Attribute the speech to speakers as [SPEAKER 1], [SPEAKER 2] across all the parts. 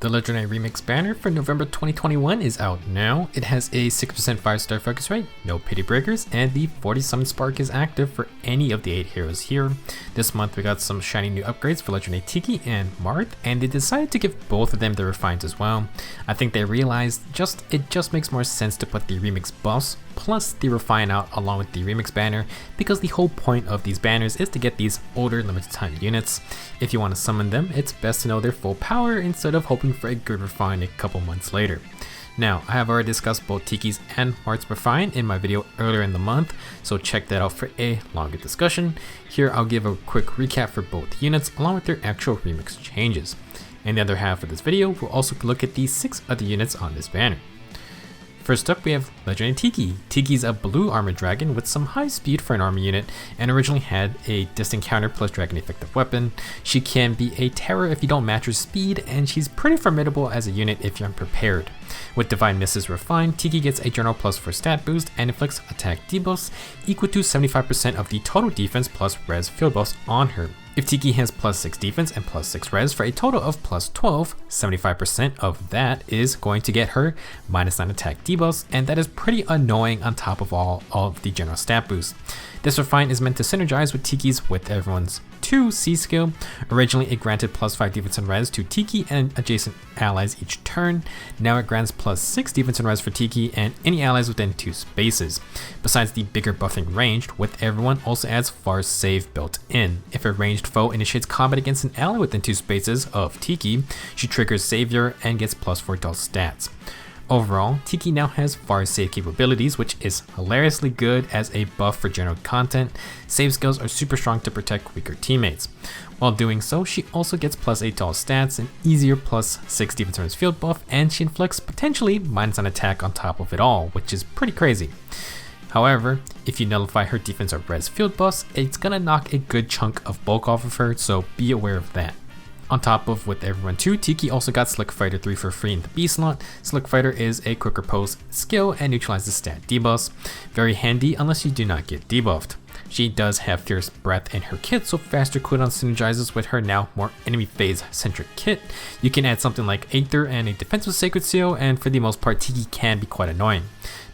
[SPEAKER 1] The Legendary Remix banner for November 2021 is out now. It has a 6% 5-star focus rate, no pity breakers, and the 40 summon spark is active for any of the 8 heroes here. This month we got some shiny new upgrades for Legendary Tiki and Marth, and they decided to give both of them the refines as well. I think they realized it just makes more sense to put the remix buffs plus the refine out along with the remix banner, because the whole point of these banners is to get these older limited time units. If you want to summon them, it's best to know their full power instead of hoping for a good refine a couple months later. Now, I have already discussed both Tiki's and Marth's refine in my video earlier in the month, so check that out for a longer discussion. Here I'll give a quick recap for both units along with their actual remix changes. In the other half of this video, we'll also look at the 6 other units on this banner. First up, we have Legendary Tiki. Tiki's a blue armored dragon with some high speed for an armor unit, and originally had a distant counter plus dragon effective weapon. She can be a terror if you don't match her speed, and she's pretty formidable as a unit if you're unprepared. With Divine Mist's refine, Tiki gets a general +4 stat boost and inflicts attack debuffs equal to 75% of the total defense plus res field buffs on her. If Tiki has +6 defense and +6 res for a total of +12, 75% of that is going to get her -9 attack debuffs, and that is pretty annoying on top of all of the general stat boost. This refine is meant to synergize with Tiki's With Everyone's 2 C skill. Originally it granted +5 defense and res to Tiki and adjacent allies each turn. Now it grants +6 defense and res for Tiki and any allies within 2 spaces. Besides the bigger buffing range, With Everyone also adds far save built in. If a ranged foe initiates combat against an ally within 2 spaces of Tiki, she triggers Savior and gets +4 dull stats. Overall, Tiki now has far save capabilities, which is hilariously good as a buff for general content. Save skills are super strong to protect weaker teammates. While doing so, she also gets +8 all stats, an easier +6 defense and field buff, and she inflicts potentially -1 attack on top of it all, which is pretty crazy. However, if you nullify her defense or res field buffs, it's gonna knock a good chunk of bulk off of her, so be aware of that. On top of With Everyone 2, Tiki also got Slick Fighter 3 for free in the B slot. Slick Fighter is a quicker pose skill and neutralizes stat debuffs. Very handy unless you do not get debuffed. She does have Fierce Breath in her kit, so faster cooldown synergizes with her now more enemy phase centric kit. You can add something like Aether and a defensive Sacred Seal, and for the most part Tiki can be quite annoying.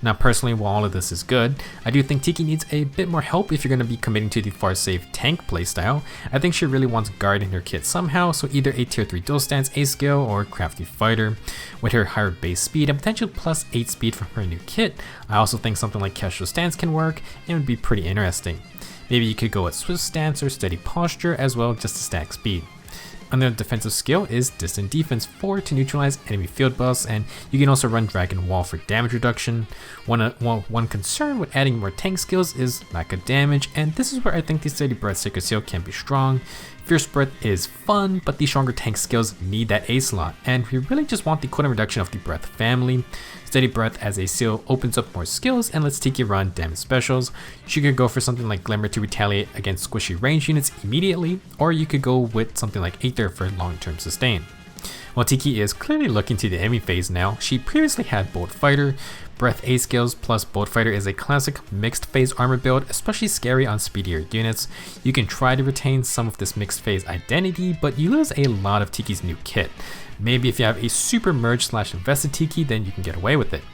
[SPEAKER 1] Now personally, while all of this is good, I do think Tiki needs a bit more help if you're going to be committing to the far save tank playstyle. I think she really wants guard in her kit somehow, so either a tier 3 dual stance A skill or crafty fighter. With her higher base speed and potential +8 speed from her new kit, I also think something like casual stance can work and would be pretty interesting. Maybe you could go with swift stance or steady posture as well, just to stack speed. Another defensive skill is Distant Defense 4 to neutralize enemy field buffs, and you can also run Dragon Wall for damage reduction. One concern with adding more tank skills is lack of damage, and this is where I think the Steady Breath Sacred Seal can be strong. Fierce Breath is fun, but the stronger tank skills need that A slot, and we really just want the cooldown reduction of the Breath family. Steady Breath as a seal opens up more skills and lets Tiki run damage specials. She could go for something like Glimmer to retaliate against squishy range units immediately, or you could go with something like Aether for long-term sustain. While Tiki is clearly looking to the enemy phase now, she previously had Bolt Fighter. Breath A skills plus Bolt Fighter is a classic mixed phase armor build, especially scary on speedier units. You can try to retain some of this mixed phase identity, but you lose a lot of Tiki's new kit. Maybe if you have a super merge / invested Tiki, then you can get away with it.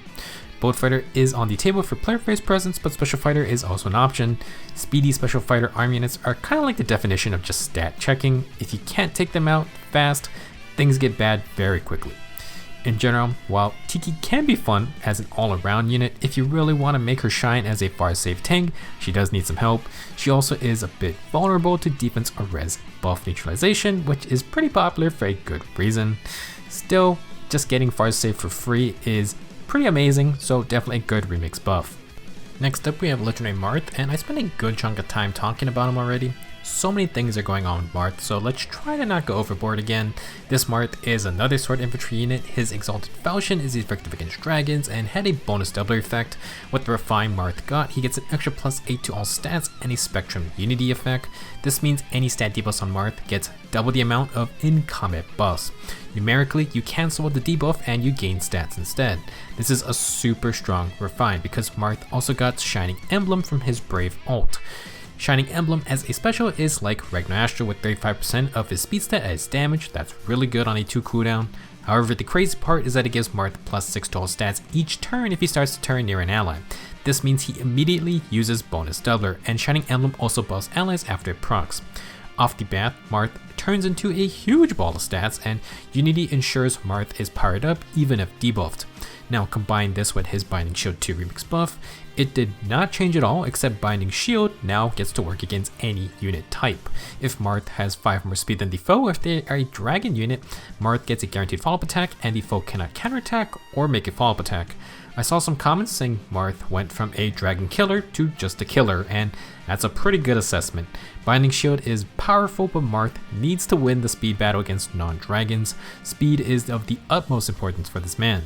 [SPEAKER 1] Bolt Fighter is on the table for player phase presence, but Special Fighter is also an option. Speedy Special Fighter arm units are kind of like the definition of just stat checking. If you can't take them out fast, things get bad very quickly. In general, while Tiki can be fun as an all-around unit, if you really want to make her shine as a far save tank, she does need some help. She also is a bit vulnerable to defense or res buff neutralization, which is pretty popular for a good reason. Still, just getting far save for free is pretty amazing, so definitely a good remix buff. Next up we have Legendary Marth, and I spent a good chunk of time talking about him already. So many things are going on with Marth, so let's try to not go overboard again. This Marth is another sword infantry unit. His Exalted Falchion is effective against dragons and had a bonus doubler effect. With the refined Marth got, he gets an extra +8 to all stats and a Spectrum Unity effect. This means any stat debuffs on Marth gets double the amount of in-combat buffs. Numerically, you cancel with the debuff and you gain stats instead. This is a super strong refine because Marth also got Shining Emblem from his Brave ult. Shining Emblem as a special is like Ragnar Astro with 35% of his speed stat as damage. That's really good on a 2 cooldown. However, the crazy part is that it gives Marth plus 6 total stats each turn if he starts to turn near an ally. This means he immediately uses bonus doubler, and Shining Emblem also buffs allies after it procs. Off the bat, Marth turns into a huge ball of stats, and Unity ensures Marth is powered up even if debuffed. Now combine this with his Binding Shield 2 remix buff, it did not change at all except Binding Shield now gets to work against any unit type. If Marth has 5 more speed than the foe, if they are a dragon unit, Marth gets a guaranteed follow-up attack and the foe cannot counterattack or make a follow-up attack. I saw some comments saying Marth went from a dragon killer to just a killer, and that's a pretty good assessment. Binding Shield is powerful, but Marth needs to win the speed battle against non-dragons. Speed is of the utmost importance for this man.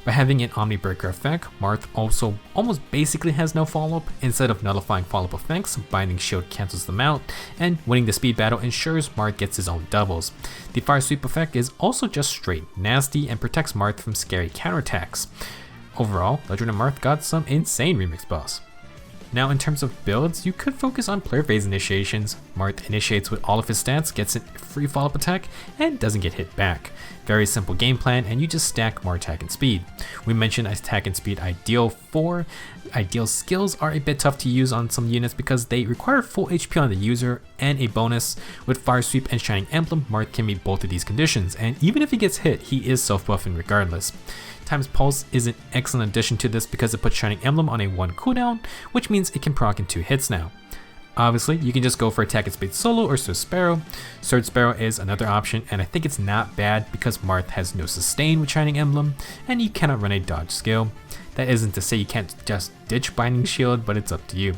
[SPEAKER 1] By having an Omni Breaker effect, Marth also almost basically has no follow-up. Instead of nullifying follow-up effects, Binding Shield cancels them out, and winning the speed battle ensures Marth gets his own doubles. The Fire Sweep effect is also just straight nasty and protects Marth from scary counterattacks. Overall, Legend of Marth got some insane remix buffs. Now in terms of builds, you could focus on player phase initiations. Marth initiates with all of his stats, gets a free follow-up attack, and doesn't get hit back. Very simple game plan, and you just stack more attack and speed. We mentioned attack and speed ideal for. Ideal skills are a bit tough to use on some units because they require full HP on the user and a bonus. With Fire Sweep and Shining Emblem, Marth can meet both of these conditions, and even if he gets hit, he is self-buffing regardless. Times Pulse is an excellent addition to this because it puts Shining Emblem on a 1 cooldown, which means it can proc in 2 hits now. Obviously, you can just go for Attack and Speed solo or Sword Sparrow. Sword Sparrow is another option, and I think it's not bad because Marth has no sustain with Shining Emblem, and you cannot run a dodge skill. That isn't to say you can't just ditch Binding Shield, but it's up to you.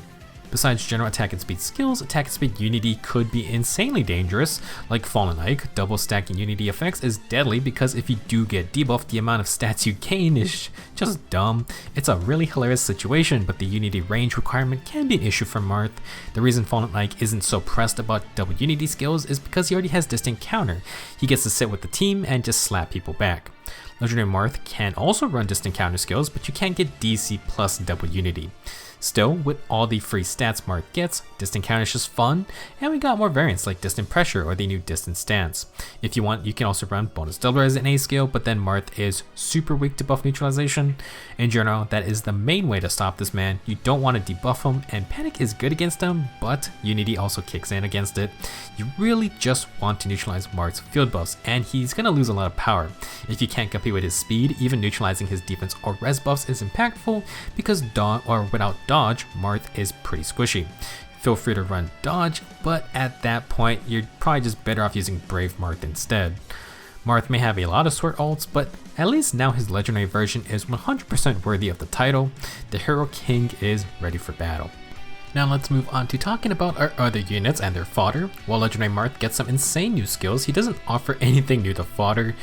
[SPEAKER 1] Besides general attack and speed skills, attack and speed Unity could be insanely dangerous. Like Fallen Ike, double stacking Unity effects is deadly because if you do get debuffed, the amount of stats you gain is just dumb. It's a really hilarious situation, but the Unity range requirement can be an issue for Marth. The reason Fallen Ike isn't so pressed about double Unity skills is because he already has distant counter. He gets to sit with the team and just slap people back. Legendary Marth can also run distant counter skills, but you can't get DC plus double Unity. Still, with all the free stats Marth gets, Distant Counter is just fun, and we got more variants like Distant Pressure or the new Distant Stance. If you want, you can also run Bonus Doubler as an A skill, but then Marth is super weak to buff neutralization. In general, that is the main way to stop this man. You don't want to debuff him, and Panic is good against him, but Unity also kicks in against it. You really just want to neutralize Marth's field buffs, and he's going to lose a lot of power. If you can't compete with his speed, even neutralizing his defense or res buffs is impactful, because without dodge, Marth is pretty squishy. Feel free to run dodge, but at that point, you're probably just better off using Brave Marth instead. Marth may have a lot of sword ults, but at least now his legendary version is 100% worthy of the title. The Hero King is ready for battle. Now let's move on to talking about our other units and their fodder. While Legendary Marth gets some insane new skills, he doesn't offer anything new to fodder.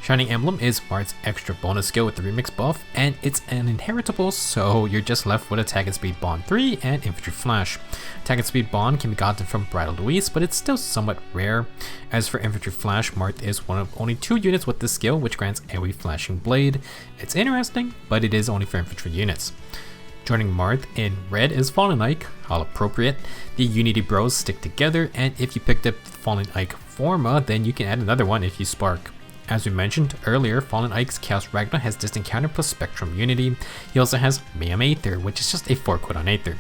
[SPEAKER 1] Shining Emblem is Marth's extra bonus skill with the remix buff, and it's an inheritable, so you're just left with Attack and Speed Bond 3 and Infantry Flash. Attack and Speed Bond can be gotten from Bridal Louise, but it's still somewhat rare. As for Infantry Flash, Marth is one of only 2 units with this skill, which grants AoE Flashing Blade. It's interesting, but it is only for infantry units. Joining Marth in red is Fallen Ike, all appropriate. The Unity Bros stick together, and if you picked up Fallen Ike Forma, then you can add another one if you spark. As we mentioned earlier, Fallen Ike's Chaos Ragnar has Distant Counter plus Spectrum Unity. He also has Mayhem Aether, which is just a 4-quid on Aether.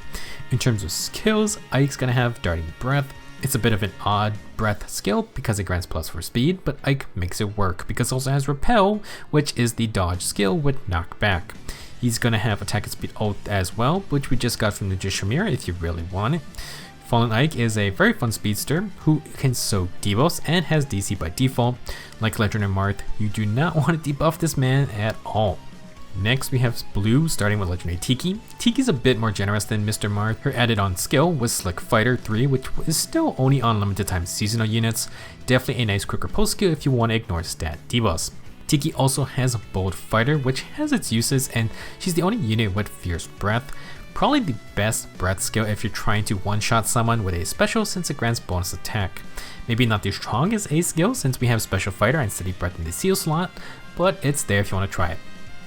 [SPEAKER 1] In terms of skills, Ike's gonna have Darting Breath. It's a bit of an odd breath skill because it grants plus for speed, but Ike makes it work because it also has Repel, which is the dodge skill with knockback. He's gonna have Attack and Speed ult as well, which we just got from the Shamir if you really want it. Fallen Ike is a very fun speedster who can soak debuffs and has DC by default. Like Legendary Marth, you do not want to debuff this man at all. Next we have Blue, starting with Legendary Tiki. Tiki's a bit more generous than Mr. Marth. Her added on skill was Slick Fighter 3, which is still only on limited time seasonal units. Definitely a nice quicker post skill if you want to ignore stat debuffs. Tiki also has Bold Fighter, which has its uses, and she's the only unit with Fierce Breath. Probably the best breath skill if you're trying to one-shot someone with a special since it grants bonus attack. Maybe not the strongest A skill since we have Special Fighter and Steady Breath in the seal slot, but it's there if you want to try it.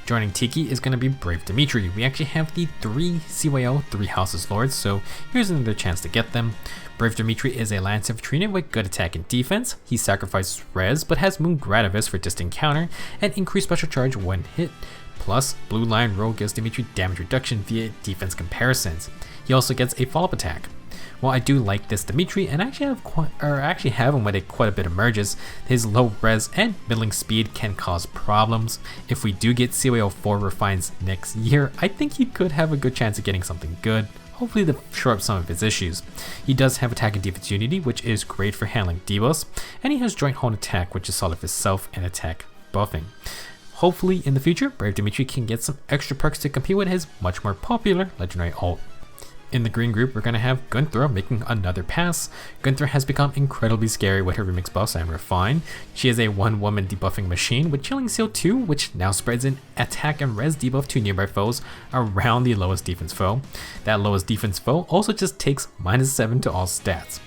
[SPEAKER 1] Joining Tiki is going to be Brave Dimitri. We actually have the 3 CYO, 3 Houses Lords, so here's another chance to get them. Brave Dimitri is a Lance Infantry unit with good attack and defense. He sacrifices res, but has Moon Gradivis for distant counter and increased special charge when hit. Plus, Blue Lion Roll gives Dimitri damage reduction via defense comparisons. He also gets a follow-up attack. While I do like this Dimitri, and I actually have him when quite a bit emerges, his low res and middling speed can cause problems. If we do get CYO 4 refines next year, I think he could have a good chance of getting something good, hopefully to shore up some of his issues. He does have attack and defense unity, which is great for handling debuffs, and he has joint hold attack, which is solid for self and attack buffing. Hopefully in the future, Brave Dimitri can get some extra perks to compete with his much more popular legendary ult. In the green group, we're going to have Gunnthra making another pass. Gunnthra has become incredibly scary with her remix buffs and refine. She is a one-woman debuffing machine with Chilling Seal 2, which now spreads an attack and res debuff to nearby foes around the lowest defense foe. That lowest defense foe also just takes -7 to all stats.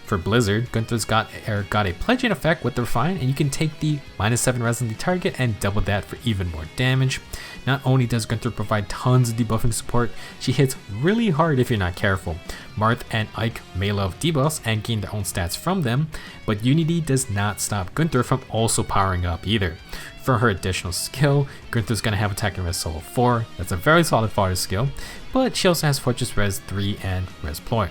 [SPEAKER 1] For Blizzard, Gunnthra's got a pledge in effect with the refine, and you can take the -7 res on the target and double that for even more damage. Not only does Gunnthra provide tons of debuffing support, she hits really hard if you're not careful. Marth and Ike may love debuffs and gain their own stats from them, but Unity does not stop Gunnthra from also powering up either. For her additional skill, Gunnthra's going to have attack and res solo 4, that's a very solid fodder skill, but she also has Fortress res 3 and res ploy.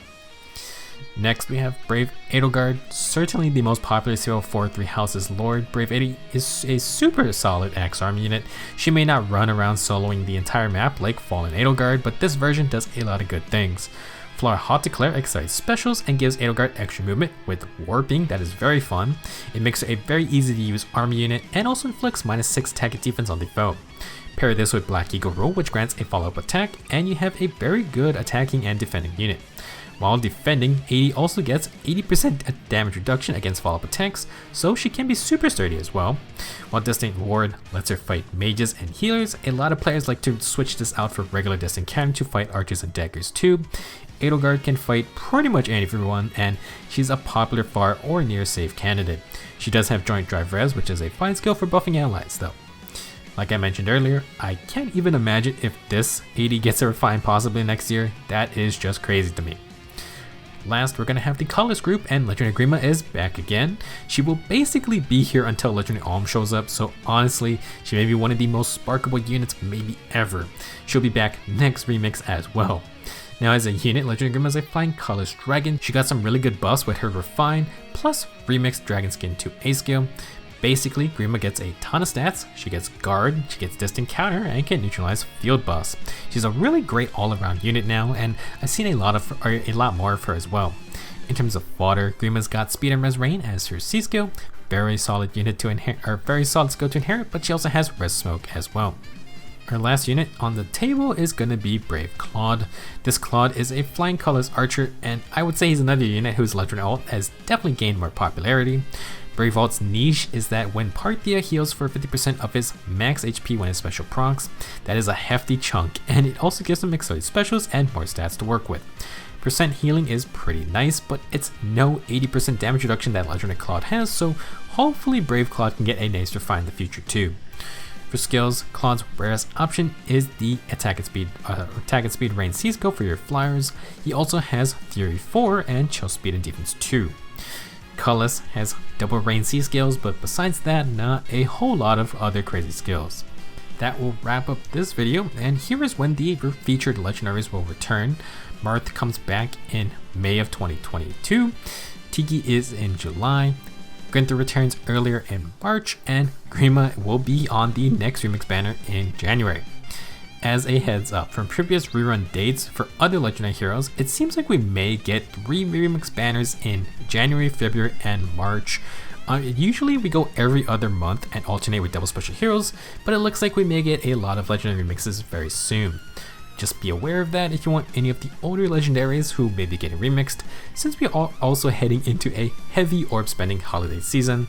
[SPEAKER 1] Next we have Brave Edelgard, certainly the most popular CL4 3 Houses Lord. Brave Edi is a super solid Axe Army unit. She may not run around soloing the entire map like Fallen Edelgard, but this version does a lot of good things. Flora Hot Declare excites specials and gives Edelgard extra movement with warping that is very fun. It makes her a very easy to use army unit and also inflicts -6 attack and defense on the foe. Pair this with Black Eagle Rule, which grants a follow-up attack, and you have a very good attacking and defending unit. While defending, 80 also gets 80% damage reduction against follow-up attacks, so she can be super sturdy as well. While Distant Ward lets her fight mages and healers, a lot of players like to switch this out for regular distant cannon to fight archers and daggers too. Edelgard can fight pretty much everyone, and she's a popular far or near safe candidate. She does have Joint Drive Res, which is a fine skill for buffing allies though. Like I mentioned earlier, I can't even imagine if this 80 gets a refine possibly next year. That is just crazy to me. Last, we're going to have the Colorless group, and Legendary Grima is back again. She will basically be here until Legendary Alm shows up, so honestly, she may be one of the most sparkable units maybe ever. She'll be back next remix as well. Now as a unit, Legendary Grima is a fine Colorless Dragon. She got some really good buffs with her Refine, plus Remixed Dragon Skin to A skill. Basically, Grima gets a ton of stats, she gets guard, she gets distant counter, and can neutralize field buffs. She's a really great all-around unit now, and I've seen a lot more of her as well. In terms of fodder, Grima's got speed and res rain as her C skill, very solid unit to inherit, or very solid skill to inherit, but she also has res smoke as well. Our last unit on the table is going to be Brave Claude. This Claude is a flying colors archer, and I would say he's another unit whose legendary ult has definitely gained more popularity. Brave Ult's niche is that when Parthia heals for 50% of his max HP when his special procs, that is a hefty chunk, and it also gives him exotic specials and more stats to work with. Percent healing is pretty nice, but it's no 80% damage reduction that Legendary Claude has, so hopefully Brave Claude can get a nice refine in the future too. For skills, Claude's rarest option is the attack and speed rain C skill for your flyers. He also has Fury 4 and chill speed and defense 2. Colorless has double rain C skills, but besides that, not a whole lot of other crazy skills. That will wrap up this video, and here is when the featured legendaries will return. Marth comes back in May of 2022, Tiki is in July, Gunnthra returns earlier in March, and Grima will be on the next remix banner in January. As a heads up, from previous rerun dates for other legendary heroes, it seems like we may get 3 remix banners in January, February, and March. Usually we go every other month and alternate with double special heroes, but it looks like we may get a lot of legendary remixes very soon. Just be aware of that if you want any of the older legendaries who may be getting remixed, since we are also heading into a heavy orb spending holiday season.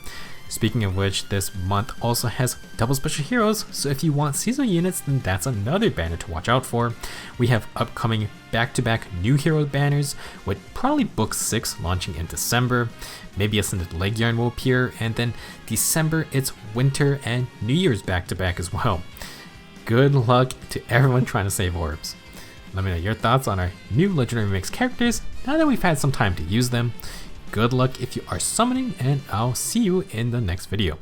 [SPEAKER 1] Speaking of which, this month also has double special heroes, so if you want seasonal units, then that's another banner to watch out for. We have upcoming back-to-back new hero banners, with probably book 6 launching in December. Maybe Ascended Leg Yarn will appear, and then December it's winter and New Year's back-to-back as well. good luck to everyone trying to save orbs. Let me know your thoughts on our new Legendary Mix characters now that we've had some time to use them. Good luck if you are summoning, and I'll see you in the next video.